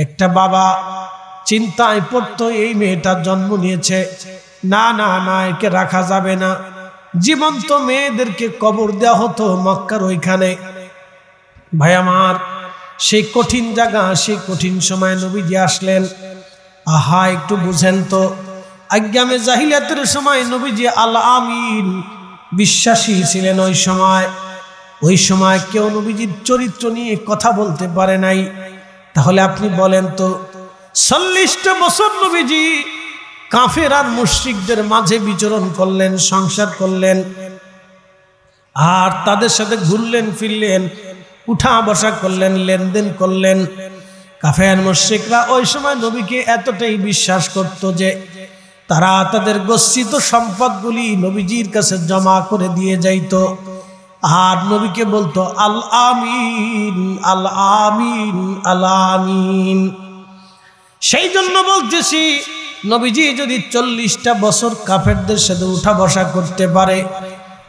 একটা বাবা চিন্তায় পড়তো, এই মেয়েটার জন্ম নিয়েছে, না না না, একে রাখা যাবে না। জীবন্ত মেয়েদেরকে কবর দেওয়া হতো মক্কার ওইখানে। ভাই আমার, সেই কঠিন জায়গা, সেই কঠিন সময় নবীজি আসলেন। আহা, একটু বুঝেন তো, আজ্ঞামে জাহিলিয়াতের সময় নবীজি আল আমিন বিশ্বাসী ছিলেন। ওই সময় কেউ নবীজির চরিত্র নিয়ে কথা বলতে পারে নাই। তাহলে আপনি বলেন তো, 40টা বছর নবীজি কাফের আর মুশরিকদের মাঝে বিচরণ করলেন, সংসার করলেন, আর তাদের সাথে ঘুরলেন ফিরলেন, উঠা বসা করলেন, লেনদেন করলেন। কাফের মুশরিকরা ওই সময় নবীকে এতটাই বিশ্বাস করত যে তারা তাদের গচ্ছিত সম্পদগুলি নবীজির কাছে জমা করে দিয়ে যাইত, আর নবীকে বলতো আল আমিন, আল আমিন, আল আমিন। সেই জন্য বলতেছি, নবীজি যদি 40টা বছর কাফেরদের সাথে উঠা বসা করতে পারে,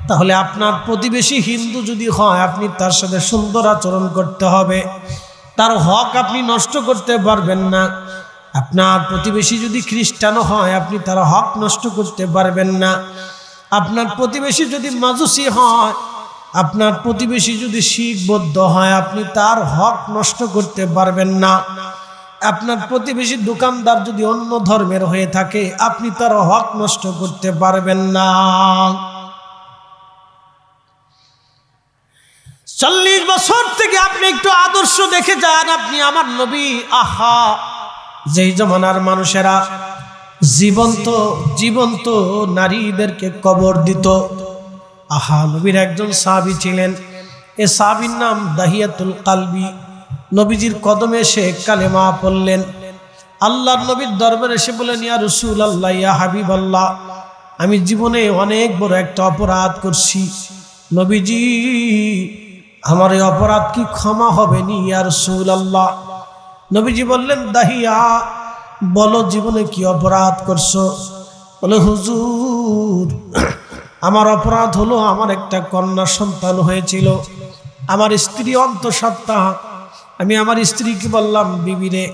তাহলে আপনার প্রতিবেশী হিন্দু যদি হয়, আপনি তার সাথে সুন্দর আচরণ করতে হবে। তার হক আপনি নষ্ট করতে পারবেন না। আপনার প্রতিবেশী যদি খ্রিস্টানও হয়, আপনি তার হক নষ্ট করতে পারবেন না। আপনার প্রতিবেশী যদি মাজুসি হয়, আপনার প্রতিবেশী যদি শিখ বৌদ্ধ হয়, আপনি তার হক নষ্ট করতে পারবেন না। আপনার প্রতিবেশী দোকানদার যদি অন্য ধর্মের হয়ে থাকে, আপনি তার হক নষ্ট করতে পারবেন না। 40 বছর থেকে আপনি একটু আদর্শ দেখে যান। আপনি আমার নবী, আহা, যেই জমানার মানুষেরা জীবন্ত জীবন্ত নারীদেরকে কবর দিত, আহা, নবীর একজন সাহাবী ছিলেন, এ সাহাবীর নাম দাহিয়াতুল কালবি। নবীজির কদমে এসে কালেমা পড়লেন। আল্লাহর নবীর দরবারে এসে বলেন, ইয়া রাসূলুল্লাহ, ইয়া হাবিবাল্লাহ, আমি জীবনে অনেক বড় একটা অপরাধ করছি। নবীজি, আমার এই অপরাধ কি ক্ষমা হবে নি ইয়া রাসূলুল্লাহ? নবীজি বললেন, দাহিয়া, বলো জীবনে কি অপরাধ করছো? বলে, হুজুর, আমার অপরাধ হলো আমার একটা কন্যা সন্তান হয়েছিল। আমার স্ত্রী অন্তঃসত্ত্বা। আমি আমার স্ত্রীকে বললাম, বিবিরে,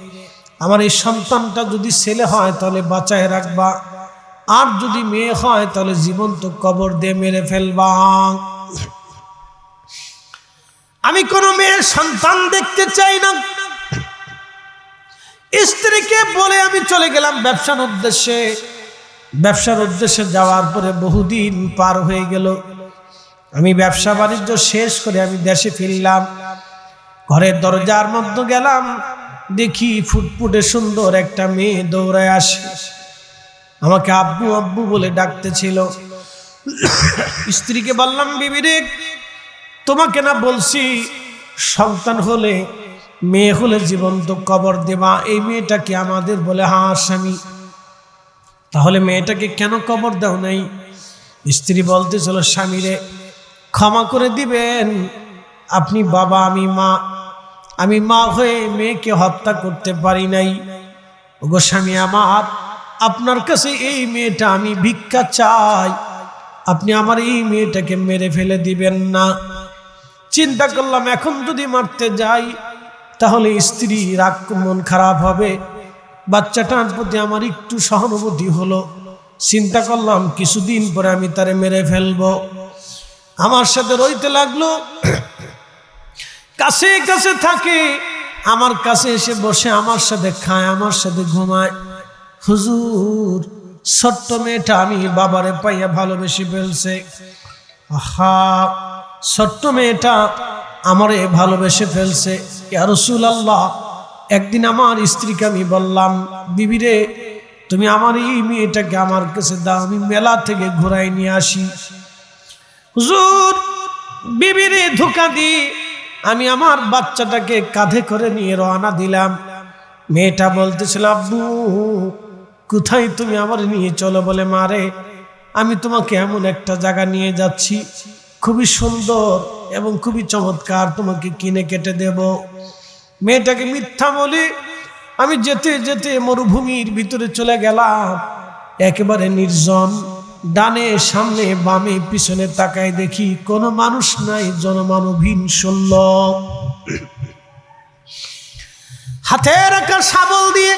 আমার এই সন্তানটা যদি ছেলে হয় তাহলে বাঁচায় রাখবা, আর যদি মেয়ে হয় তাহলে জীবন্ত কবর দিয়ে মেরে ফেলবা। আমি কোনো মেয়ের সন্তান দেখতে চাই না। স্ত্রীকে বলে আমি চলে গেলাম ব্যবসার উদ্দেশ্যে যাওয়ার পরে বহুদিন পার হয়ে গেল। আমি ব্যবসা বাণিজ্য শেষ করে আমি দেশে ফিরলাম। ঘরের দরজার মধ্যে গেলাম, দেখি ফুটফুটে সুন্দর একটা মেয়ে দৌড়ায় আসে। আমাকে আব্বু আব্বু বলে ডাকতেছিল। স্ত্রীকে বললাম, বিবিরে, তোমাকে না বলছি সন্তান হলে, মেয়ে হলে জীবন্ত কবর দেবা? এই মেয়েটাকে আমাদের বলে, হ্যাঁ স্বামী। তাহলে মেয়েটাকে কেন কবর দাও নাই? স্ত্রী বলতেছিল, স্বামীরে ক্ষমা করে দিবেন, আপনি বাবা, আমি মা হয়ে মেয়েকে হত্যা করতে পারি নাই। ওগো স্বামী আমার, আপনার কাছে এই মেয়েটা আমি ভিক্ষা চাই, আপনি আমার এই মেয়েটাকে মেরে ফেলে দিবেন না। চিন্তা করলাম, এখন যদি মারতে যাই তাহলে স্ত্রী রাগ, মন খারাপ হবে। বাচ্চাটার প্রতি আমার একটু সহানুভূতি হলো। চিন্তা করলাম, কিছুদিন পরে আমি তারে মেরে ফেলবো। আমার সাথে রইতে লাগলো, কাছে কাছে থাকে, আমার কাছে এসে বসে, আমার সাথে খায়, আমার সাথে ঘুমায়। হুজুর, ছোট্ট মেয়েটা আমি বাবারে পাইয়া ভালোবেসে ফেলছে। আহা, ছোট্ট মেয়েটা আমারে ভালোবেসে ফেলছে। ইয়া রাসূলুল্লাহ, একদিন আমার স্ত্রীকে আমি বললাম, বিবিরে, তুমি আমার এই মেয়েটাকে আমার কাছে দাও, আমি মেলা থেকে ঘুরাই নিয়ে আসি। হুজুর, বিবিরে ধোঁকা দি আমি আমার বাচ্চাটাকে কাঁধে করে নিয়ে রওনা দিলাম। মেয়েটা বলতেছিল, আব্বু, কোথায় তুমি আমার নিয়ে চলো? বলে, মারে, আমি তোমাকে এমন একটা জায়গা নিয়ে যাচ্ছি, খুবই সুন্দর এবং খুবই চমৎকার, তোমাকে কিনে কেটে দেব। মেয়েটাকে মিথ্যা বলি আমি যেতে যেতে মরুভূমির ভিতরে চলে গেলাম। একেবারে নির্জন, ডানে সামনে বামে পিছনে তাকায় দেখি কোনো মানুষ নাই, জনমানবহীন শূন্য। হাতে রাখা শাবল দিয়ে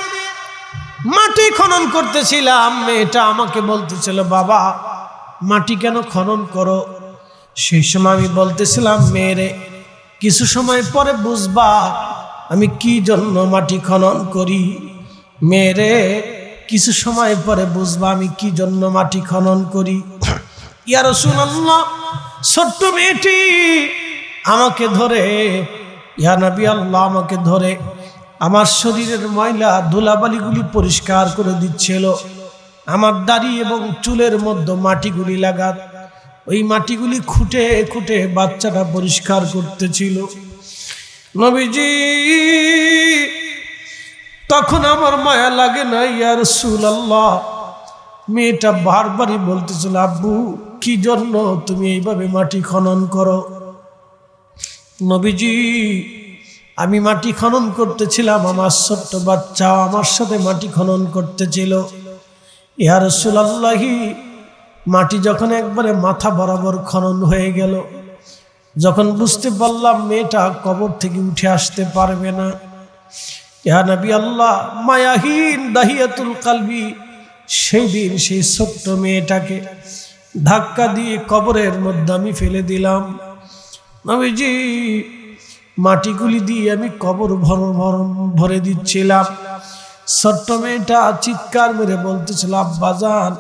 মাটি খনন করতেছিলাম। মেয়েটা আমাকে বলতেছিল, বাবা মাটি কেন খনন করো? সেই সময় আমি বলতেছিলাম, মেয়েরে কিছু সময় পরে বুঝবা আমি কি জন্য মাটি খনন করি। মেয়েরে কিছু সময় পরে বুঝবা আমি কি জন্য মাটি খনন করি। ইয়া রাসূলুল্লাহ, ছোট্ট মেয়েটি আমাকে ধরে, ইয়া নবী আল্লাহ, আমাকে ধরে আমার শরীরের ময়লা ধুলাবালিগুলি পরিষ্কার করে দিচ্ছিল। আমার দাড়ি এবং চুলের মধ্যে মাটিগুলি লাগা, ওই মাটিগুলি খুঁটে খুঁটে বাচ্চাটা পরিষ্কার করতেছিল। নবীজি, তখন আমার মায়া লাগে না ইয়া রাসূলুল্লাহ। মেয়েটা বারবারই বলতেছিল, আব্বু কি জন্য তুমি এইভাবে মাটি খনন করো? নবীজি, আমি মাটি খনন করতেছিলাম, আমার ছোট্ট বাচ্চা আমার সাথে মাটি খনন করতেছিল। ইয়া রাসূলুল্লাহ, মাটি যখন একবারে মাথা বরাবর খনন হয়ে গেল, যখন বুঝতে পারলাম মেয়েটা কবর থেকে উঠে আসতে পারবে না, ইয়া নবী আল্লাহ, মায়াহীন দাহিয়াতুল কলবি সেই দিন সেই ছোট্ট মেয়েটাকে ধাক্কা দিয়ে কবরের মধ্যে আমি ফেলে দিলাম। নবীজি, মাটিগুলি দিয়ে আমি কবর ভরে দিচ্ছিলাম। ছোট্ট মেয়েটা চিৎকার মেরে বলতেছিল, আব্বাজান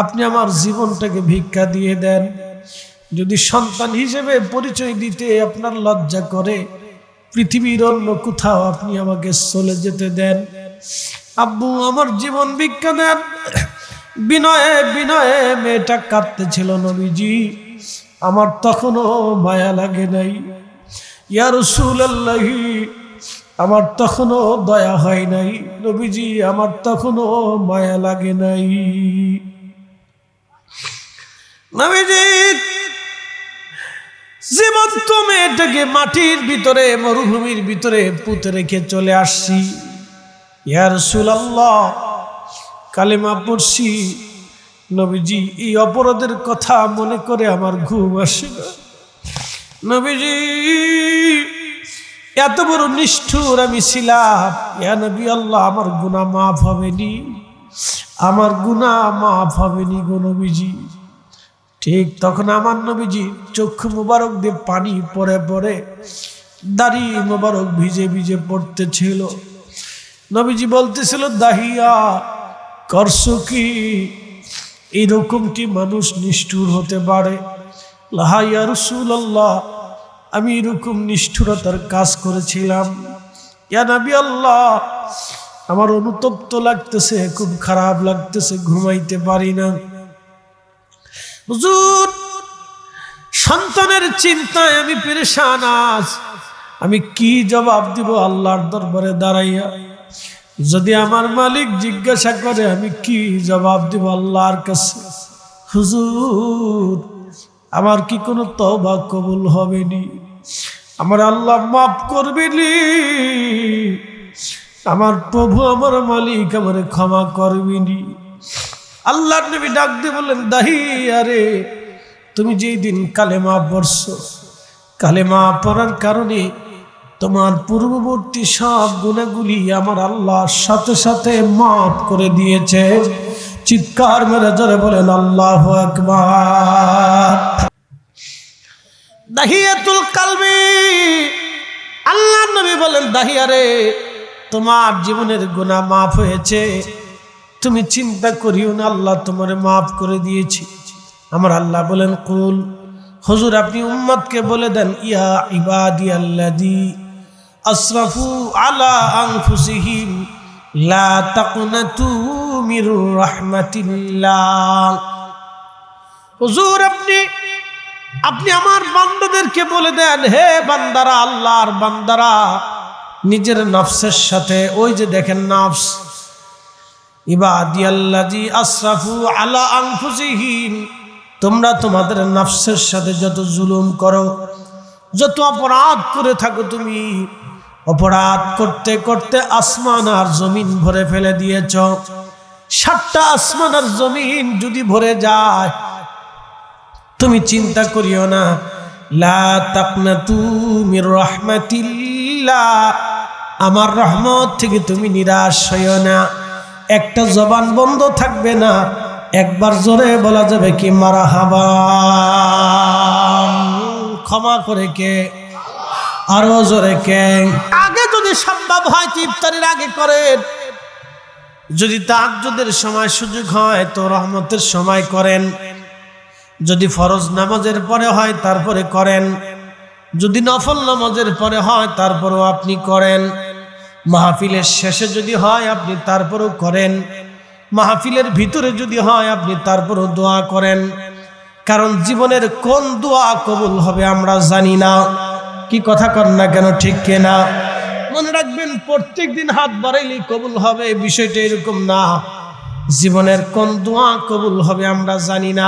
আপনি আমার জীবনটাকে ভিক্ষা দিয়ে দেন। যদি সন্তান হিসেবে পরিচয় দিতে আপনার লজ্জা করে, পৃথিবীর অন্য কোথাও আপনি আমাকে চলে যেতে দেন। আব্বু আমার জীবন ভিক্ষা দেন। বিনয়ে বিনয়ে মেয়েটা কাঁদতেছিল। নবীজি, আমার তখনও মায়া লাগে নাই। ইয়া রাসূলুল্লাহ, আমার তখনও দয়া হয় নাই। নবীজি, আমার তখনও মায়া লাগে নাই। নবীজি, জীবন্ত মেয়েটাকে মাটির ভিতরে মরুভূমির ভিতরে পুঁতে রেখে চলে আসছি। ইয়া রাসূলুল্লাহ, কালেমা পড়ছি। নবীজি, এই অপরাধের কথা মনে করে আমার ঘুম আসে না। নবীজি, এত বড় নিষ্ঠুর আমি ছিলাম। ইয়া নবী আল্লাহ, আমার গুনাহ মাফ হবেনি, আমার গুনাহ মাফ হবেনি গো নবীজি। ঠিক তখন আমার নবীজি চক্ষু মুবারক দিয়ে পানি পড়ে পড়ে দাড়ি মুবারক ভিজে ভিজে পড়তেছিল। নবীজি বলতেছিল, দাহিয়া করছো কি? এইরকম কি মানুষ নিষ্ঠুর হতে পারে? লা ইয়া রাসূলুল্লাহ, আমি এরকম নিষ্ঠুরতার কাজ করেছিলাম। ইয়া নবী আল্লাহ, আমার অনুতপ্ত লাগতেছে, খুব খারাপ লাগতেছে, ঘুমাইতে পারি না। হুজুর, সন্তানের চিন্তায় আমি পেরেশান। আজ আমি কি জবাব দিব আল্লাহর দরবারে দাঁড়াইয়া? যদি আমার মালিক জিজ্ঞাসা করে আমি কি জবাব দিব আল্লাহর কাছে? হুজুর, আমার কি কোনো তওবা কবুল হবেনি? আমার আল্লাহ মাফ করবেনি? আমার প্রভু আমার মালিক আমারে ক্ষমা করবেনি? আল্লাহর নবী ডাক দিয়ে বললেন, দাহিয়া রে, তুমি যেই দিন কালেমা পড়ছো, কালেমা পড়ার কারণে তোমার পূর্ববর্তী সব গুনাহগুলি আমার আল্লাহ সাথে সাথে মাফ করে দিয়েছে। চিৎকার মেরে জোরে বলেন আল্লাহু আকবার। দাহিয়াতুল কলবি, আল্লাহর নবী বলেন, দাহিয়া রে, তোমার জীবনের গুনাহ মাফ হয়েছে, তুমি চিন্তা করিও না, আল্লাহ তোমারে মাফ করে দিয়েছি। আমার আল্লাহ বলেন, কুল, হুজুর আপনি উম্মতকে বলে দেন, ইয়া ইবাদিয়াল্লাযী আসরাফু আলা আনফুসিহিম লা তাকনাতু মির রাহমাতিল্লাহ। হুজুর আপনি আমার বান্দাদেরকে বলে দেন, হে বান্দারা, আল্লাহর বান্দারা, নিজের নফসের সাথে, ওই যে দেখেন নফস, ইবাদিয়াল্লাযী আসরাফু আলা আনফুসিহিম, তোমরা তোমাদের নফসের সাথে যত জুলুম করো, যত অপরাধ করে থাকো, তুমি অপরাধ করতে করতে আসমান আর জমিন ভরে ফেলে দিয়েছ। 7টা আসমান আর জমিন যদি ভরে যায়, তুমি চিন্তা করিও না, লা তাকনাতু মির রাহমাতিল্লাহ, আমার রহমত থেকে তুমি নিরাশ হইও না। একটা জবান বন্ধ থাকবে না, একবার জোরে বলা যাবে কি মারহাবা। ক্ষমা করে কে? আরো জোরে কে? আগে যদি সম্ভব হয় তো ইফতারের আগে করেন, যদি তাহাজ্জুদের সময় সুযোগ হয় তো রহমতের সময় করেন, যদি ফরজ নামাজের পরে হয় তারপরে করেন, যদি নফল নামাজের পরে হয় তারপরেও আপনি করেন, মাহফিলের শেষে যদি হয় আপনি তারপরেও করেন, মাহফিলের ভিতরে যদি হয় আপনি তারপরেও দোয়া করেন। কারণ জীবনের কোন দোয়া কবুল হবে আমরা জানি না। কি কথা কর না কেন, ঠিক কিনা? মনে রাখবেন, প্রত্যেক দিন হাত বাড়াইলেই কবুল হবে বিষয়টা এরকম না। জীবনের কোন দোয়া কবুল হবে আমরা জানি না,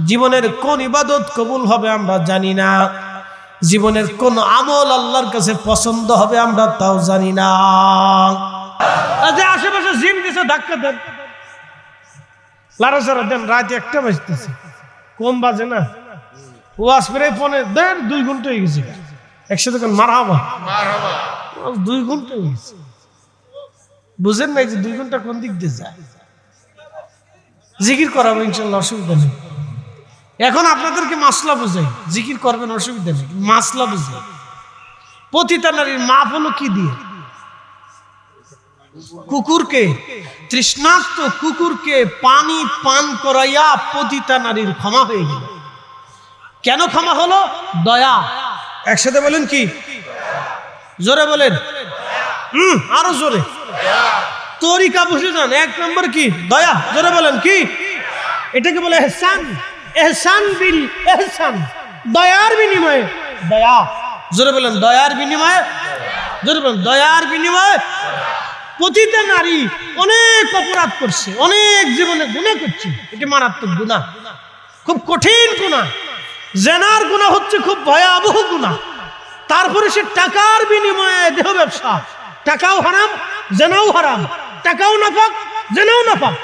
জীবনের কোন ইবাদত কবুল হবে আমরা জানি না, জীবনের কোন আমল আল্লাহর কাছে পছন্দ হবে আমরা তাও জানি না। আশেপাশে জিম দিছে, ধাক্কা দেন, লাড়াচাড়া দেন, রাত 1টা বাজতেছে, কম বাজে না? ওয়াজ প্রায় পনে দেন, 2 ঘন্টা হয়ে গেছে। একসাথে মারহাবা, 2 ঘন্টা হয়ে গেছে। বুঝেন নাই যে 2 ঘন্টা কোন দিক দিয়ে যায়? জিকির করাবো ইনশাল্লাহ, অসুবিধা নেই। এখন আপনাদেরকে মাসলা বুঝাই, জিকির করবেন অসুবিধা নেই, মাসলা বুঝাই। পতিতা নারীর মাপ হলো কি দিয়ে? কুকুরকে, তৃষ্ণার্ত কুকুরকে পানি পান করাইয়া পতিতা নারীর ক্ষমা হয়ে গেল। কেন ক্ষমা হলো? দয়া। একসাথে বলেন কি? জোরে বলেন, আরো জোরে। তরিকা বুঝে যান। 1 নম্বর কি? দয়া। জোরে বলেন কি? এটাকে বলে ইহসান। ইহসান বিল ইহসান, দয়ার বিনিময়ে দয়া। জোরে বলেন, দয়ার বিনিময়ে। জোরে বলেন, দয়ার বিনিময়ে। পতিতা নারী অনেক অপরাধ করছে, অনেক জীবনে গুনাহ করছে, এটি মারাত্মক গুনাহ, খুব কঠিন গুনাহ। জেনার গুনাহ হচ্ছে খুব ভয়াবহ গুনাহ। তারপরে সে টাকার বিনিময়ে দেহ ব্যবসা, টাকাও হারাম, জেনাও হারাম, টাকাও নাপাক, জেনাও নাপাক।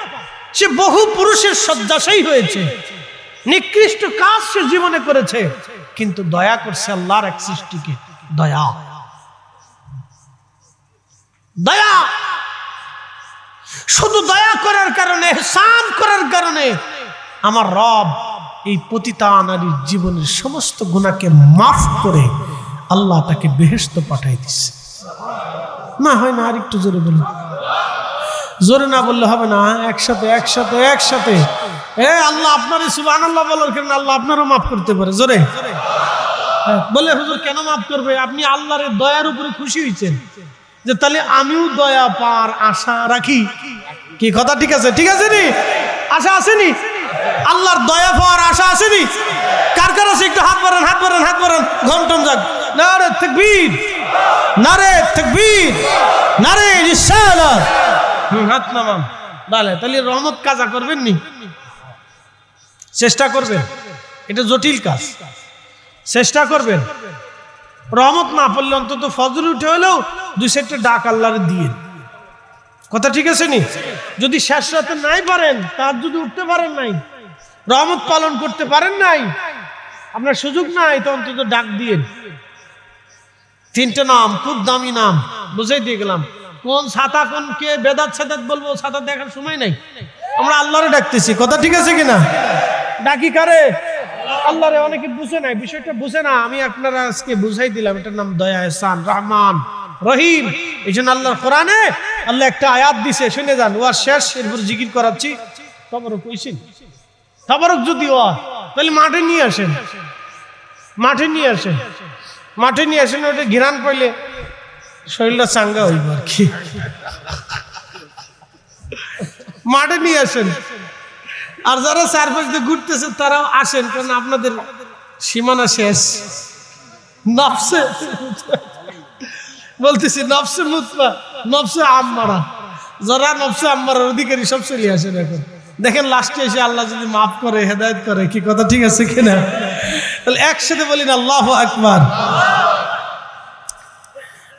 সে বহু পুরুষের শয্যাশায়ী হয়েছে, নিকৃষ্ট কাজ সে জীবনে করেছে, কিন্তু দয়া করছে আল্লাহর এক সৃষ্টিকে। দয়া, দয়া। শুধু দয়া করার কারণে, ইহসান করার কারণে আমার রব এই পতিতা নারীর জীবনের সমস্ত গুনাহকে মাফ করে আল্লাহ তাকে বেহেশতে পাঠাই দিচ্ছে। না হয় না? আর একটু জোরে বলুন। জোরে না বললে হবে না, একসাথে একসাথে একসাথে। আল্লাহ আপনারই সুবহানাল্লাহ বলার কারণে আল্লাহ আপনারও মাফ করতে পারে। জোরে বলে, হুজুর কেন মাফ করবে? আপনি আল্লাহর দয়ার উপরে খুশি হয়েছেন, যে তাহলে আমিও দয়া পাওয়ার আশা রাখি। কি কথা ঠিক আছে? ঠিক আছে নি? আশা আসেনি? আল্লাহর দয়া পাওয়ার আশা আসেনি? কার কার আছে? একটু হাত বাড়ান, হাত বাড়ান, হাত বাড়ান, ঘন্টন যাক। নারে তাকবীর, নারে তাকবীর, নারে রিসালাত। হাত নামান। তাহলে রহমত কাজা করবেন নি? চেষ্টা করবেন, এটা জটিল কাজ। চেষ্টা করবেন, রহমত না পড়লে অন্তত ফজর উঠে হলেও 2 সেটটা ডাক আল্লাহরে দিয়ে। কথা ঠিক আছে নি? যদি শেষ রাতে নাই পারেন, তার যদি উঠতে পারেন নাই, রহমত পালন করতে পারেন নাই, আপনার সুযোগ নাই, তো অন্তত ডাক দিয়ে। 3টে নাম, খুব দামি নাম, বুঝাই দিয়ে গেলাম। কোন ছাতা, কোন কে বেদাত সাদাত বলবো, ছাতা দেখার সময় নাই, আমরা আল্লাহরে ডাকতেছি। কথা ঠিক আছে কিনা? ডাকি কারে? আল্লাহরে। অনেকে বুঝে নাই, বিষয়টা বুঝে না। আমি আপনারা আজকে বুঝাই দিলাম, এটার নাম দয়া, ইহসান, রহমান, রহিম। এই জন্য আল্লাহর কোরআনে আল্লাহ একটা আয়াত দিছে, শুনে যান। ওয়ার শেষ, এরপর জিকির করাচ্ছি। তবরক কইছেন, তবরক যদি হয় তাহলে মাঠে নিয়ে আসেন, মাঠে নিয়ে আসেন, মাঠে নিয়ে আসেন। ওটা ঘিরান পাইলে শরীরটা চাঙ্গা হইব আর কি। মাঠে নিয়ে আসেন। আর যারা চারপাশ দিয়ে ঘুরতেছে তারাও আসেন, কারণ আপনাদের সীমানা শেষ। নফসে বলতেছি, নফসে মুতমা, নফসে আম্মারা, যারা নফসে আম্মারার অধিকারী সব চলে আসেন। এখন দেখেন লাস্টে এসে আল্লাহ যদি মাফ করে, হেদায়েত করে। কি কথা ঠিক আছে কিনা? তাহলে একসাথে বলি না, আল্লাহু আকবার।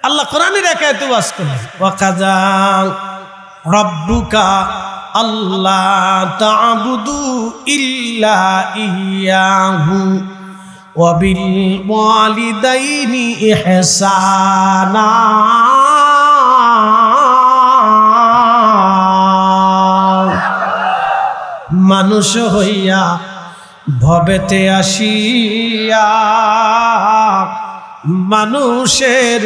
আল্লাহ কোরআনের এক আয়াতে ওয়াজ করলেন, ওয়াকাযা রাব্বুকা আল্লাহ তা'বুদু ইল্লা ইয়্যাহু ওয়া বিল ওয়ালিদাইনি ইহসানা। মানুষ হইয়া ভবেতে আসিয়া মানুষের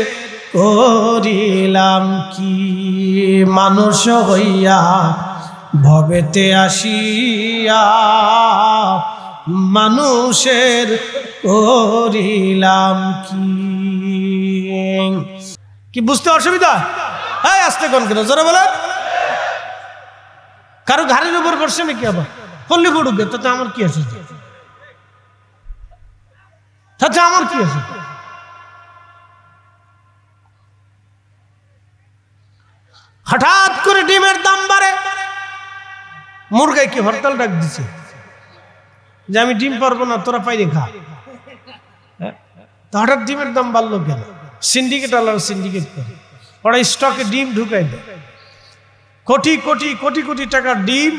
করিলাম কি, মানুষ হইয়া ভবেতে আসিয়া মানুষের করিলাম কি বুঝতে অসুবিধা? হ্যাঁ, আসতে কোন কেন জোরে বলে। কারো ঘাড়ের উপর বসছে নাকি? আবার পল্লী পড়ুক, তাতে আমার কি আছে? তাতে আমার কি আছে? হঠাৎ করে ডিমের দাম বাড়ে, মুরগাই কি হরতাল ডাক দিছে যে আমি ডিম পারবো না, তোরা পাইরে খা। হঠাৎ ডিমের দাম বাড়লো কেন? সিন্ডিকেট আলাদা সিন্ডিকেট করে ওরা স্টকে ডিম ঢুকাই দেয়, কোটি কোটি কোটি কোটি টাকার ডিম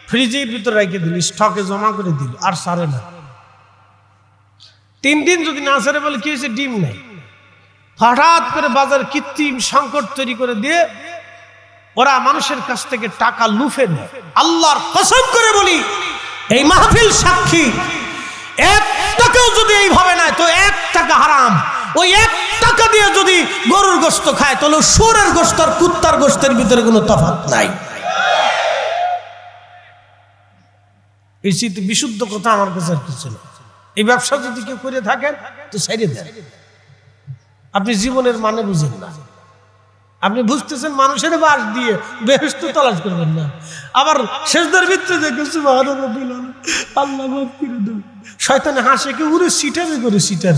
ফ্রিজের ভিতরে রেখে দিল, স্টকে জমা করে দিল, আর সারে না। 3 দিন যদি না সারে, বলে কি হয়েছে? ডিম নেই। হঠাৎ করে বাজার কৃত্রিম সংকট তৈরি করে দিয়ে ওরা মানুষের কাছ থেকে টাকা লুফে নেয়। আল্লাহর কসম করে বলি, এই মাহফিল সাক্ষী, 1 টাকাও যদি এইভাবে নেয় তো 1 টাকা হারাম। ওই 1 টাকা দিয়ে যদি গরুর গোশত খায়, তাহলে শুয়োরের গোশত আর কুত্তার গোশতের ভিতরে কোনো তফাৎ নাই। এই শীতে বিশুদ্ধ কথা আমার কাছে আর কিছু না। এই ব্যবসা যদি কেউ করে থাকেন তো ছেড়ে দেন। আপনি জীবনের মানে বুঝেন না। আপনি বুঝতেছেন মানুষের বাস দিয়ে বেহেশত তালাশ করবেন না, আবার সেজদার ভিতরে দেখেছি আল্লাহ মাফ করে দাও, শয়তানে হাসে কে উড়ে সিটারে করে সিটার।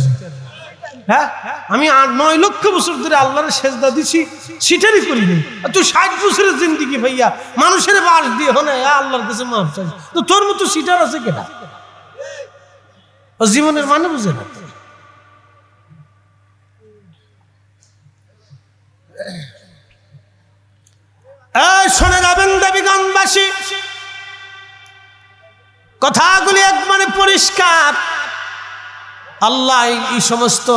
হ্যাঁ, আমি 9 লক্ষ বছর ধরে আল্লাহর সেজদা দিছি, সিটারই করিনি। তুই 60 বছরের জিন্দিগি ভাইয়া মানুষের বাস দিয়ে হলে আল্লাহর কাছে মাফ চাই, তো তোর মতো সিটার আছে কেটা? ও জীবনের মানে বুঝে না। শোনে যাবেন দেবীগঞ্জবাসী, কথাগুলি একবারে পরিষ্কার। আল্লাহ এই সমস্ত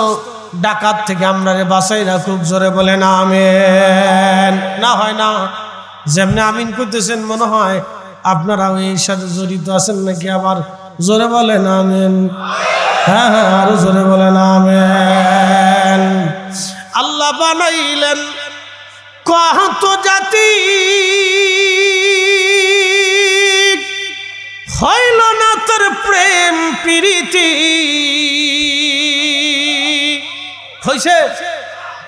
ডাকাত থেকে আমরা বাঁচাই রাখুক। জোরে বলেন আমিন। না হয় না, যেমনি আমিন করতেছেন মনে হয় আপনারা এর সাথে জড়িত আছেন নাকি? আবার জোরে বলেন আমিন। হ্যাঁ হ্যাঁ, আরো জোরে বলেন আমিন। আল্লাহ বানাইলেন কত জাতি, হইল না তোর প্রেম প্রীতি। হয়েছে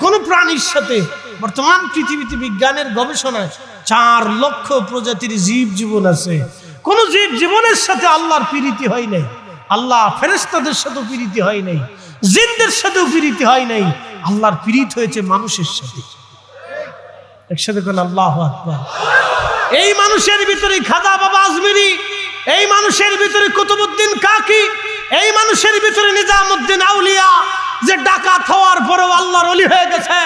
কোন প্রাণীর সাথে? বর্তমান পৃথিবীতে বিজ্ঞানের গবেষণায় 4 লক্ষ প্রজাতির জীব জীবন আছে। কোন জীব জীবনের সাথে আল্লাহর প্রীতি হয় নাই। আল্লাহ ফেরেশতাদের সাথে প্রীতি হয় নাই, জিনদের সাথেও প্রীতি হয় নাই। আল্লাহর প্রীতি হয়েছে মানুষের সাথে। একসাথে কোন আল্লাহু আকবার। এই মানুষের ভিতরে খাজা বাবা আজমিরি, এই মানুষের ভিতরে কুতুবউদ্দিন কাকি, এই মানুষের ভিতরে নিজামউদ্দিন আউলিয়া, যে ডাকাত হওয়ার পরেও আল্লাহর ওলি হয়ে গেছে।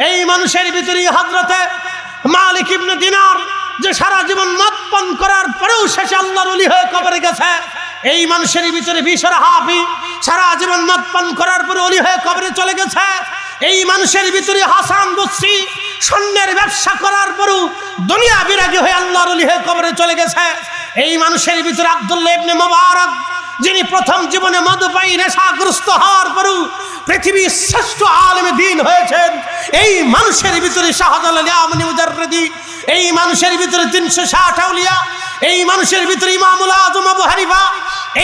এই মানুষের ভিতরে হযরতে মালিক ইবনে দিনার, যে সারা জীবন মদ পান করার পরেও শেষে আল্লাহর ওলি হয়ে কবরে গেছে। এই মানুষের ভিতরে বিশর হাফি, সারা জীবন মদ পান করার পরে ওলি হয়ে কবরে চলে গেছে। এই মানুষের ভিতরে হাসান বসরি, স্বর্ণের ব্যবসা করার পরও দুনিয়া বিরাগী হয়ে আল্লাহর ওলি হয়ে কবরে চলে গেছে। এই মানুষের ভিতরে আব্দুল্লাহ ইবনে মুবারক, যিনি প্রথম জীবনে মদপায়ী নেশাগ্রস্ত হওয়ার পরও পৃথিবীর শ্রেষ্ঠ আলেম দ্বীন হয়েছেন। এই মানুষের ভিতরে শাহজালাল ইয়ামানি মুজাররদি, এই মানুষের ভিতরে 360 আউলিয়া, এই মানুষের ভিতরে ইমামুল আজম আবু হানিফা,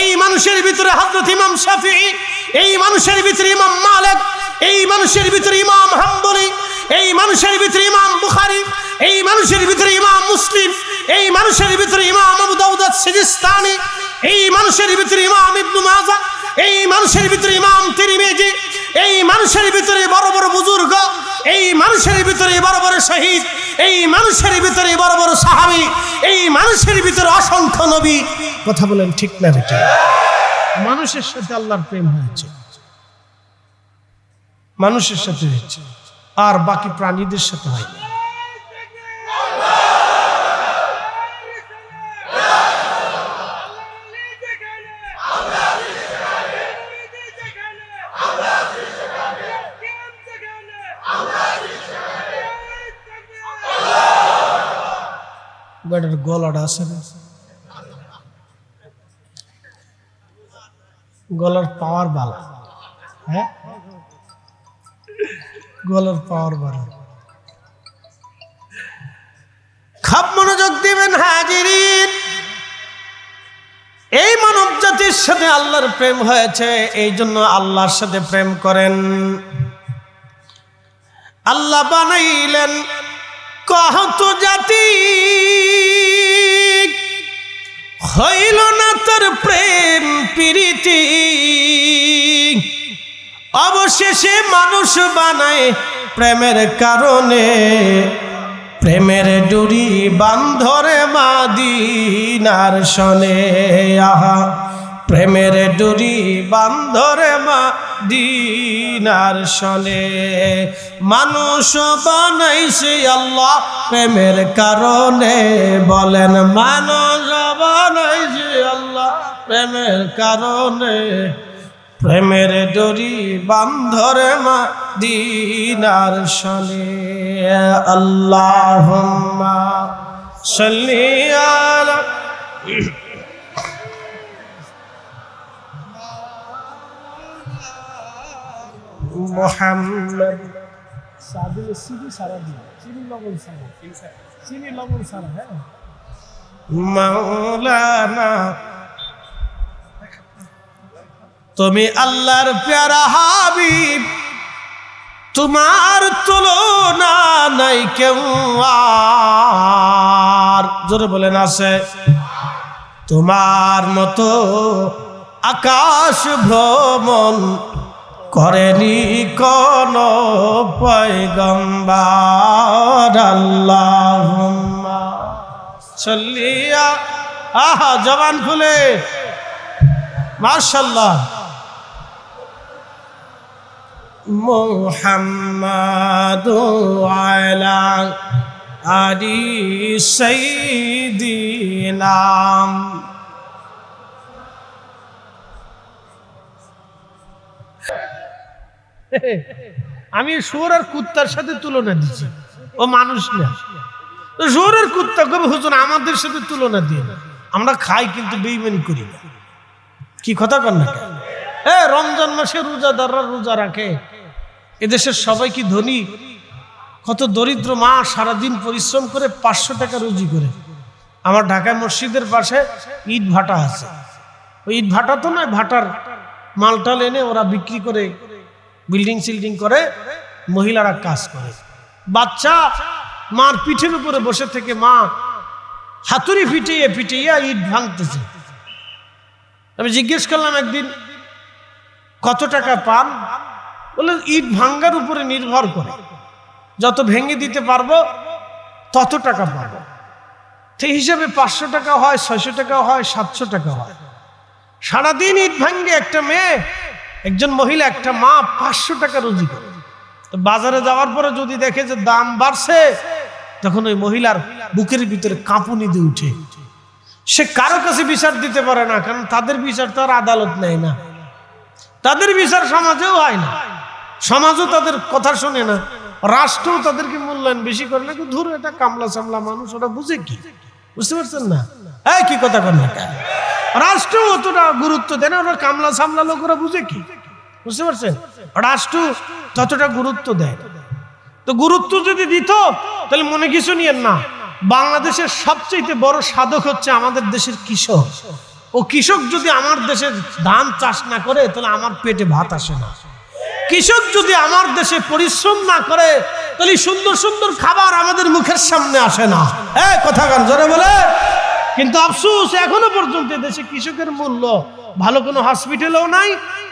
এই মানুষের ভিতরে হযরত ইমাম শাফিঈ, এই মানুষের ভিতরে ইমাম মালিক, এই মানুষের ভিতরে ইমাম হাম্বলি, এই মানুষের ভিতরে ইমাম বুখারী, এই মানুষের ভিতরে ইমাম মুসলিম, এই মানুষের ভিতরে ইমাম আবু দাউদ সিজিস্তানি, এই মানুষের ভিতরে ইমাম ইবনে মাজাহ, এই মানুষের ভিতরে ইমাম তিরমিজি, এই মানুষের ভিতরে বড় বড় বুজুর্গ, এই মানুষের ভিতরে বড় বড় শহীদ, এই মানুষের ভিতরে বড় বড় সাহাবী, এই মানুষের ভিতরে অসংখ্য নবী। কথা বলেন ঠিক না বেটা? মানুষের সাথে আল্লাহর প্রেম হয়েছে, মানুষের সাথে হয়েছে, আর বাকি প্রাণীদের সাথে হয়নি। গলাটা আছে না, গলার পাওয়ার বালা, হ্যাঁ গলার পাওয়ার বালা। খুব মনোযোগ দিবেন হাজিরিন, এই মানব জাতির সাথে আল্লাহর প্রেম হয়েছে, এই জন্য আল্লাহর সাথে প্রেম করেন। আল্লাহ বানাইলেন কত জাতি, হইল না তার প্রেম প্রীতি, অবশেষে মানুষ বানায় প্রেমের কারণে, প্রেমের ডুরি বান্ধরে মাদিনার শনে। আহা, প্রেমের ডুরি বান্ধরে মাদিনার শনে। মানুষ বানাইছে আল্লাহ প্রেমের কারণে, বলেন মানুষ বানাইছে আল্লাহ প্রেমের কারণে, প্রেমের ডরি বান্ধরে মাদিনার শনে। আল্লাহুম্মা সাল্লি আলা মুহাম্মদ। সাদিলে চিনি সারা দিন, চিনি লবণ সারা, চিনি লবণ সারা, হ্যাঁ মাওলানা তুমি আল্লাহর প্যারা হাবিব, তোমার তুলনা নাই কেউ আর। জোরে বলেন আছে? তোমার মতো আকাশ ভ্রমণ করেনি কোন পয়গম্বর। আল্লাহুম্মা সাল্লি আহা জবান খুলে মাশাআল্লাহ। মুহাম্মাদু আলা আলি সাইয়্যিদিনা। আমি শুয়োর আর কুত্তার সাথে তুলনা দিচ্ছি, ও মানুষ না। শুয়োর আর কুত্তা কবে হুজুর আমাদের সাথে তুলনা দিয়ে, আমরা খাই কিন্তু বেঈমানি করি না। কি কথা কন না? রমজান মাসে রোজাদাররা রোজা রাখে, এদেশের সবাই কি ধনী? কত দরিদ্র মা সারাদিন পরিশ্রম করে 500 টাকা রুজি করে। আমার ঢাকা মসজিদের পাশে ইট ভাটা আছে, ওই ইট ভাটা তো নয়, ভাটার মালটাল এনে ওরা বিক্রি করে, বিল্ডিং সিল্ডিং করে, মহিলারা কাজ করে। বাচ্চা মার পিঠের উপরে বসে থেকে মা হাতুড়ি পিটিয়ে পিটিয়ে ইট ভাঙতেছে। আমি জিজ্ঞেস করলাম একদিন কত টাকা পান? বলে ইট ভাঙ্গার উপরে নির্ভর করে, যত ভেঙে দিতে পারবো তত টাকা পাবো। সেই হিসাবে 500 টাকা হয়, 600 টাকা হয়, 700 টাকা হয়। সারাদিন ইট ভাঙ্গে একটা মেয়ে, একজন মহিলা, একটা মা 500 টাকা রুজি করে। তো বাজারে যাওয়ার পরে যদি দেখে যে দাম বাড়ছে, তখন ওই মহিলার বুকের ভিতরে কাঁপুনি দিয়ে উঠে। সে কারো কাছে বিচার দিতে পারে না, কারণ তাদের বিচার তো আর আদালত নেয় না, তাদের বিচার সমাজেও হয় না, সমাজও তাদের কথা শোনে না, রাষ্ট্রও তাদেরকে মূল্যায়ন বেশি করে না। ধরো এটা কামলা চামলা মানুষ, ওরা বুঝে কি? বুঝতে পারছেন না? কি কথা কর না, রাষ্ট্র অতটা গুরুত্ব দেয় না, ওরা কামলা সামলা লোক, ওরা বুঝে কি? বুঝতে পারছেন? রাষ্ট্র ততটা গুরুত্ব দেয়। তো গুরুত্ব যদি দিত তাহলে মনে কিছু নিয়েন না, বাংলাদেশের সবচেয়ে বড় সাধক হচ্ছে আমাদের দেশের কৃষক। ও কৃষক যদি আমার দেশের ধান চাষ না করে তাহলে আমার পেটে ভাত আসে না। কৃষক যদি আমার দেশে পরিশ্রম না করে তাহলে সুন্দর সুন্দর খাবার আমাদের মুখের সামনে আসে না। কথা গান জোরে বলে। কিন্তু আফসোস, এখনো পর্যন্ত দেশে কৃষকের মূল্য ভালো কোনো হসপিটালেও নাই,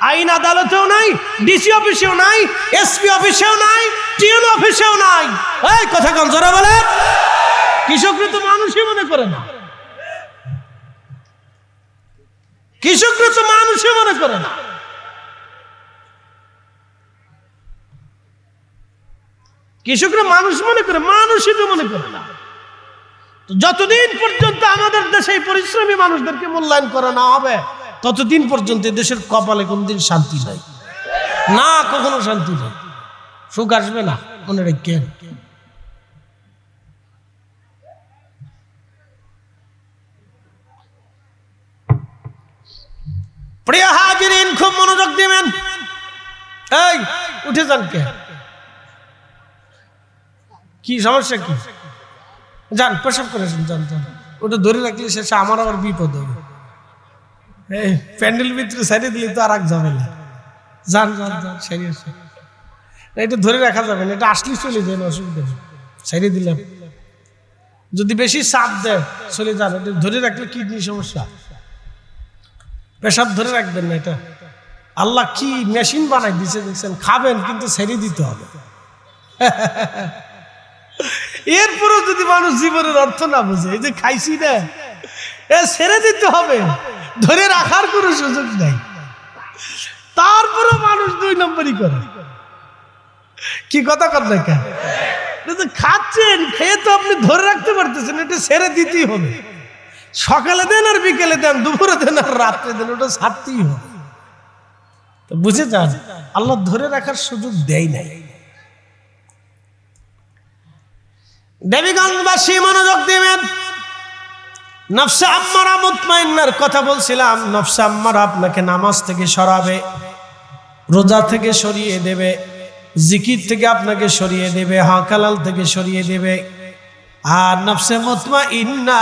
আইন আদালতেও নাই, ডিসি অফিসেও নাই, এসপি অফিসেও নাই, টিএন অফিসেও নাই। কথা গান জোরে বলে। কৃষকরা তো মানুষই মনে করে না, কৃষকরা তো মানুষই মনে করে না। কৃষকরা মানুষ মনে করে, মানুষই তো মনে করে না। তো যতদিন পর্যন্ত আমাদের দেশে পরিশ্রমী মানুষদেরকে মূল্যায়ন করা না হবে, ততদিন পর্যন্ত দেশের কপালে কোনদিন শান্তি নাই, না কখনো শান্তি নেই, সুখ আসবে না, মনে রাখেন। প্রিয় হাজিরিন, খুব মনোযোগ দিবেন। এই উঠে যান, কে কি সমস্যা, কি যান পেশাব করেছেন, যান যান। ওটা ধরে রাখলে শেষে আমার আবার বিপদ হবে। এই প্যান্ডেল ভিতরে সাইডে দিলে তো আর এক যাবে না। যান যান যান, সাইডে আসে। এটা ধরে রাখা যাবে না, এটা আসলে চলে যায়, অসুবিধা নেই, সাইডে দিলাম। যদি বেশি চাপ দেয় চলে যান, এটা ধরে রাখলে কিডনি সমস্যা। পেশাব ধরে রাখবেন না। এটা আল্লাহ কি মেশিন বানাই দিছে দেখছেন, খাবেন কিন্তু ছেড়ে দিতে হবে। এরপরও যদি মানুষ জীবনের অর্থ না বুঝে, এই যে খাইছি না, এ ছেড়ে দিতে হবে, ধরে রাখার কোনো সুযোগ নাই। তারপরও মানুষ 2 নম্বরই করে। কি কথা কর না কেন? খাচ্ছেন, খেয়ে তো আপনি ধরে রাখতে পারতেছেন, এটা ছেড়ে দিতেই হবে। সকালে দেন আর বিকেলে দেন, দুপুরে দেন আর রাত্রে দেন, ওটা ছাড়তেই হবে। তো বুঝে যান, আল্লাহ ধরে রাখার সুযোগ দেয় নাই। দেবীগঞ্জবাসী মনোযোগ দিবেন। নফসে আম্মারা মুতমাইন্নার কথা বলছিলাম। নফসে আম্মারা আপনাকে নামাজ থেকে সরাবে, রোজা থেকে সরিয়ে দেবে, জিকির থেকে আপনাকে সরিয়ে দেবে, হাকালাল থেকে সরিয়ে দেবে। আর নফসে মুতমাইন্না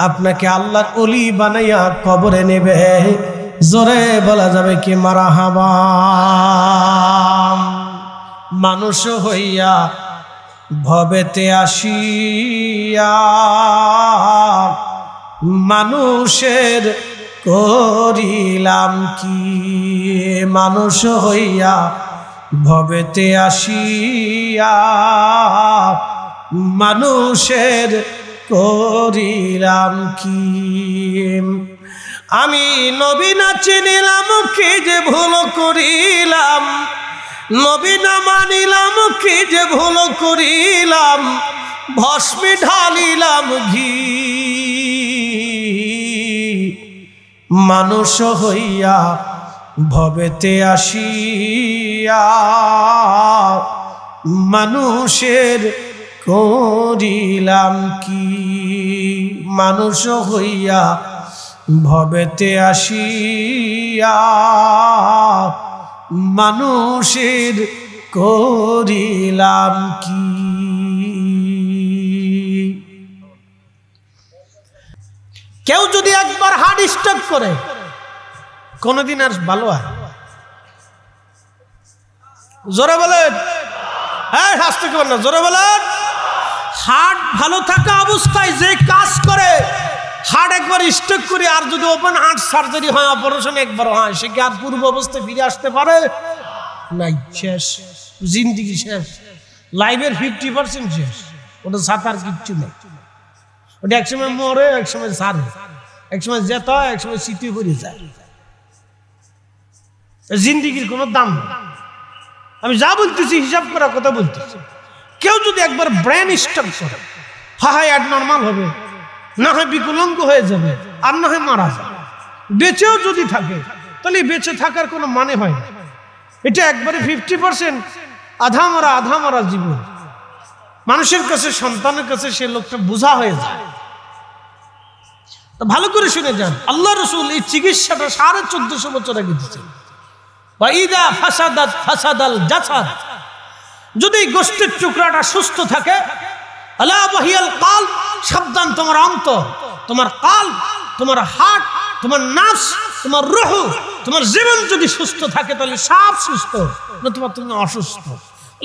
আপনাকে আল্লাহর ওলি বানাইয়া কবরে নেবে। জোরে বলা যাবে কি মারহাবা। মানুষ হইয়া ভবেতে আসিয়া মানুষের করিলাম কি। মানুষ হইয়া ভবেতে আসিয়া মানুষের করিলাম কি। আমি নবী না চিনিলাম, কি যে ভুল করিলাম। নবী না মানিলাম, কি যে ভুল করিলাম। ভস্মে ঢালিলাম ঘি। মানুষ হইয়া ভবেতে আসিয়া মানুষের করিলাম কি। মানুষ হইয়া ভবেতে আসিয়া মানুষের করিলাম কি। কেউ যদি একবার হার্ট স্ট্রোক করে কোনদিন আর ভালো হয়? জোরে বলেন, হ্যাঁ হাসতে কেমন না, জোরে বলেন। হার্ট ভালো থাকা অবস্থায় যে কাজ করে, হার্ট একবার স্ট্রোক করে আর যদি ওপেন হার্ট সার্জারি হয়, অপারেশন একবার হয়, সে কি আর পূর্ব অবস্থায় ফিরে আসতে পারে? নাই, শেষ, জিন্দিগি শেষ, লাইফের 50% শেষ। ওটা সাঁতার কিচ্ছু নেই। ওটা একসময় মরে, একসময় সারে, একসময় যেতে হয়, একসময় স্মৃতি পড়ে যায়। জিন্দিগির কোনো দাম নেই। আমি যা বলতেছি হিসাব করা কথা বলতেছি। কেউ যদি একবার ব্রেন স্ট্রোক করে, হয় অ্যাবনর্মাল হবে, না হয় বিকলাঙ্গ হয়ে যাবে, আর না হয় মারা যাবে। বেঁচেও যদি থাকে তাহলে বেঁচে থাকার কোনো মানে হয় না। এটা একবারে 50% আধা মারা জীবন। মানুষের কাছে, সন্তানের কাছে সে লোকটা বোঝা হয়ে যায়। ভালো করে শুনে যান, আল্লাহ রাসূল এই চিকিৎসাটা 1450 বছর আগে দিয়েছেন। ওয়াইদা ফাসাদাত ফাসাদাল জাসাদ, যদি গোশতের টুকরাটা সুস্থ থাকে, আলা ওয়াহিয়াল কলব, সাবধান তোমার অন্তর, তোমার কলব, তোমার হার্ট, তোমার নাফস, তোমার রূহ, তোমার জীবন যদি সুস্থ থাকে তাহলে সব সুস্থ, নতুবা তুমি অসুস্থ।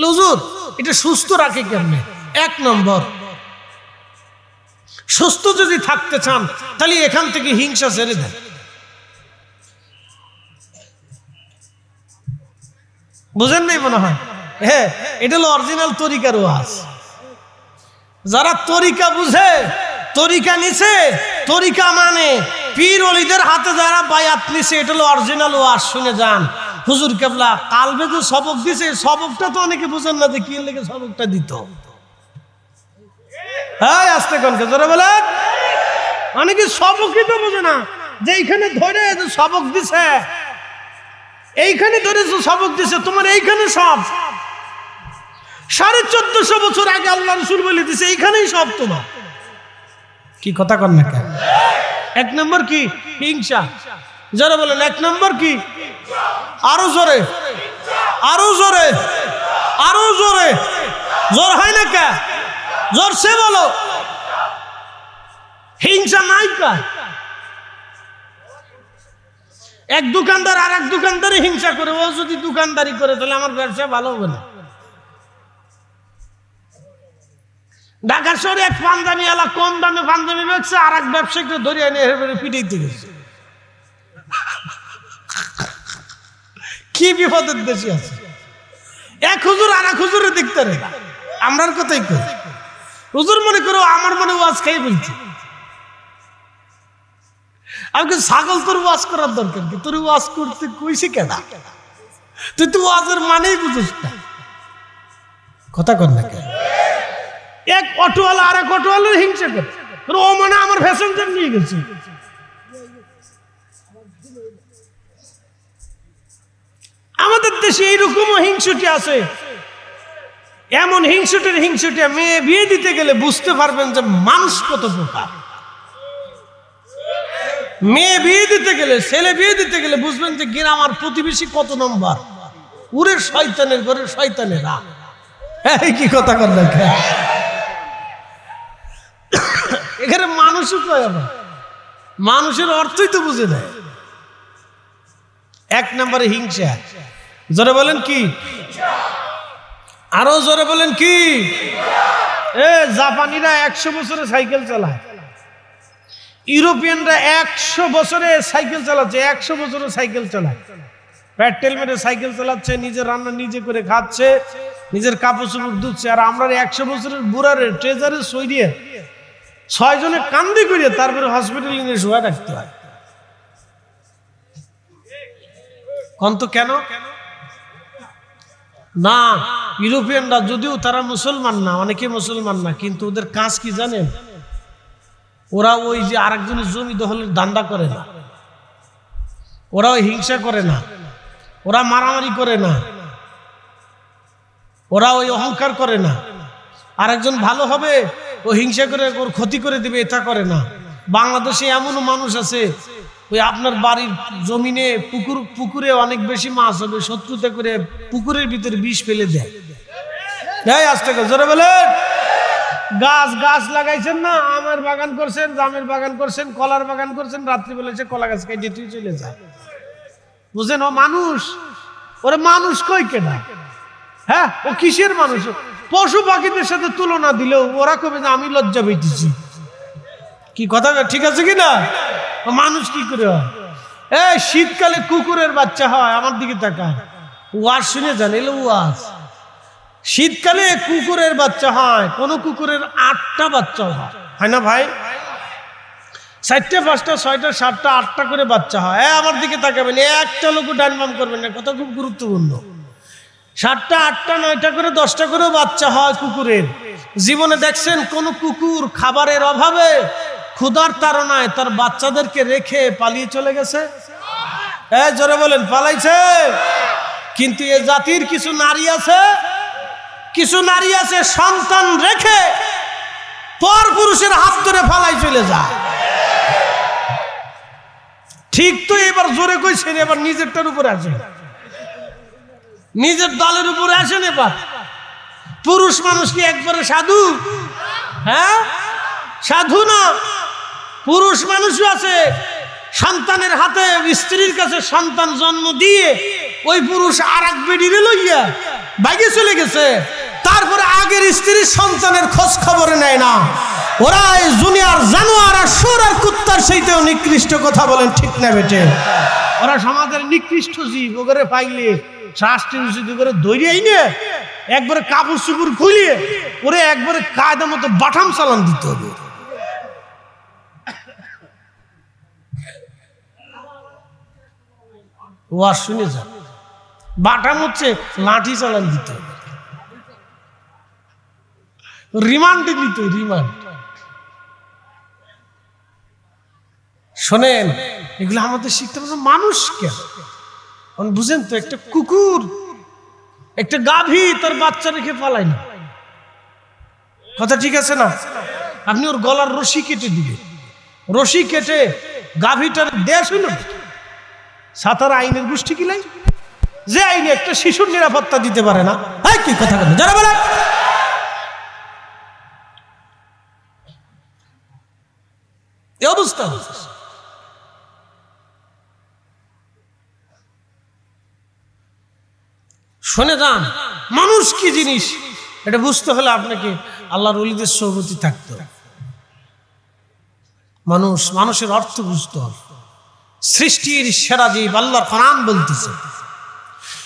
হুজুর এটা সুস্থ রাখে কেমনে? 1 নম্বর, সুস্থ যদি থাকতে চান তাহলে এখান থেকে হিংসা ছেড়ে দেন। বুঝেন নাই মনে হয়? হ্যাঁ, এটা হলো অরিজিনাল তরিকার ওয়াজ। যারা তরিকা বুঝে, তরিকা নিছে, তরিকা মানে, পীর ওলিদের হাতে যারা বায়াত নিছে, এটা হলো অরিজিনাল ওয়াজ। শুনে যান, হুজুর কেবলা কালবে যে সবক দিছে, সবকটা তো অনেকে বুঝেন না যে কি লেগে সবকটা দিত। হ্যাঁ আসতে কোনকে জোরে বলেন। অনেকে সবকই তো বোঝে না যে এইখানে ধরে সবক দিছে, এইখানে ধরে সবক দিছে, তোমার এইখানে সব। 1450 বছর আগে আল্লাহ রাসূল বলে দিছে এইখানেই সব তোমার। কি কথা কন না কেন? 1 নম্বর কি? হিংসা। জোরে বলেন, এক নম্বর কি? আরো জোরে, আরো জোরে, আরো জোরে। জোর হয় না কে? জোর সে বলো। হিংসা নাই কা? এক দোকানদার আর এক দোকানদারে হিংসা করে, ও যদি দোকানদারি করে তাহলে আমার ব্যবসা ভালো হবে না। ঢাকা শহরে এক পাঞ্জাবি আলা কম দামে পাঞ্জাবি বেচছে, আর এক ব্যবসায়ীকে ধরে এনে পিটাইতে গেছে। কি বিপদের দেশে আছে। এক হুজুর আর এক হুজুরে দেখতে রে, আমরার কথাই কই। হুজুর মনে করো আমার মনে ওয়াজ খাই বলছে। আমাকে ছাগল, তোর ওয়াজ করার দরকার কি? তোর ওয়াজ করতে কইছি কেন? তুই তো ওয়াজের মানেই বুঝিস না। কথা কর না কেন? এক অটোওয়ালা আর এক অটোওয়ালার হিংসা করে, ও মানে আমার প্যাসেঞ্জার নিয়ে গেছে। আমাদের দেশে এইরকমও হিংসুটি আছে। এমন হিংসুটি মেয়ে বিয়ে দিতে গেলে বুঝতে পারবেন যে মানুষ কত প্রকার। মেয়ে বিয়ে দিতে গেলে, ছেলে বিয়ে দিতে গেলে বুঝবেন যে গ্রাম আমার প্রতিবেশী কত নম্বর। উরে শয়তানের ঘরে শয়তানেরা। কি কথা কর না, এখানে মানুষও কয় না, মানুষের অর্থই তো বুঝে নেয়। এক নম্বরে হিংসা। জোরে বলেন কি? আরো জোরে বলেন কি? জাপানিরা 100 বছরে সাইকেল চালায়, ইউরোপিয়ানরা 100 বছরে সাইকেল চালাচ্ছে, 100 বছরে সাইকেল চালায়, পেট্রোল মেরে সাইকেল চালাচ্ছে, নিজের রান্না নিজে করে খাচ্ছে, নিজের কাপড় চোপড় ধুচ্ছে। আর আমরা 100 বছরের বুড়ারে ট্রেজারে সইরিয়ে 6 জনে কান্দি করিয়ে তারপরে হসপিটালে নিয়ে শোয়া রাখতে হয়। কন্ত কেন না? ইউরোপিয়ানরা যদিও তারা মুসলমান না, অনেকে মুসলমান না, কিন্তু ওদের কাজ কি জানেন? ওরা ওই যে আরেকজনের জমি দখলের ধান্দা করে না, ওরা ওই হিংসা করে না, ওরা মারামারি করে না, ওরা ওই অহংকার করে না। আরেকজন ভালো হবে ও হিংসা করে ওর ক্ষতি করে দিবে, এটা করে না। বাংলাদেশে এমনও মানুষ আছে, ওই আপনার বাড়ির জমিনে পুকুরে অনেক বেশি মাছ হবে, শত্রুতা করে পুকুরের ভিতরে বিষ ফেলে দেয়। আজকে জোরে বলেন। গাছ লাগাইছেন না, আমের বাগান করছেন, জামের বাগান করছেন, কলার বাগান করছেন, রাত্রিবেলা এসে কলা গাছ কেটে তুই চলে যায়। বুঝেন? ও মানুষ। ওরা মানুষ কই কেনা? হ্যাঁ, ও কিসের মানুষ? পশু পাখিদের সাথে তুলনা দিলেও ওরা কবে যে আমি লজ্জা পেয়েছি। কি কথা ঠিক আছে কিনা? মানুষ কি করে হয়? শীতকালে কুকুরের বাচ্চা হয়, আমার দিকে তাকায়, ওয়াজ শুনে যান, এলো ওয়াজ। শীতকালে কুকুরের বাচ্চা হয়, কোন কুকুরের 8টা বাচ্চা হয় না ভাই? 4টে 5টা 6টা 7টা 8টা করে বাচ্চা হয়। আমার দিকে তাকাবেন, একটা লোক ডান বাম করবেন না, কথা খুব গুরুত্বপূর্ণ। 7টা 8টা 9টা করে 10টা করে বাচ্চা হয় কুকুরের। জীবনে দেখছেন কোন কুকুর খাবারের অভাবে ক্ষুধার তাড়নায় তার বাচ্চাদেরকে রেখে পালিয়ে চলে গেছে? জোরে বলেন, পালাইছে? কিন্তু এ জাতির কিছু নারী আছে সন্তান রেখে পর পুরুষের হাত ধরে ফালাই চলে যায়। ঠিক তো, এবার জোরে কইছেন, এবার নিজেরটার উপরে আসেন, নিজের দলের উপরে আসেন। এবার পুরুষ মানুষ কি একবারে সাধু? হ্যাঁ, সাধু না। পুরুষ মানুষও আছে সন্তানের হাতে, স্ত্রীর কাছে সন্তান জন্ম দিয়ে ওই পুরুষ আর এক বেডিরে লইয়া বাইরে চলে গেছে, তারপরে আগের স্ত্রীর সন্তানের খোঁজ খবরে নেয় না। ওরা এই জুনিয়র জানোয়ার আর সুর আর কুত্তার সেইতেও নিকৃষ্ট। কথা বলেন ঠিক না বেটে? ওরা সমাজের নিকৃষ্ট জীব। ওগরে পাইলে শাস্তি করে দৌড়িয়েই নে একবারে কাপড় চুপুর খুলিয়ে ওরে একবারে কায়দা মতো বাটাম চালান দিতে হবে। ওয়াজ শুনে যান, বাটাম হচ্ছে লাঠি চালান দিতে হবে, রিমান্ডে দিতে, রিমান্ড। শোনেন, এগুলো আমাদের শিখতে হবে। মানুষ কেন বুঝেন তো? একটা কুকুর, একটা গাভী তার বাচ্চা রেখে পালায় না। কথা ঠিক আছে না? আপনি ওর গলার রশি কেটে দিবেন, রশি কেটে গাভীটার দেশ হইল, সাতারা আইনের গোষ্ঠী কি লাই, যে আইনে একটা শিশুর নিরাপত্তা দিতে পারে না। কি কথা বলেন যারা বলে এই অবস্থা। শুনে যান, মানুষ কি জিনিস এটা বুঝতে হলে আপনাকে আল্লাহর ওলিদের সহমতি থাকতে হবে। মানুষের অর্থ বুঝতে হবে। সৃষ্টির সেরা জীব আল্লাহর কোরআন বলতেছে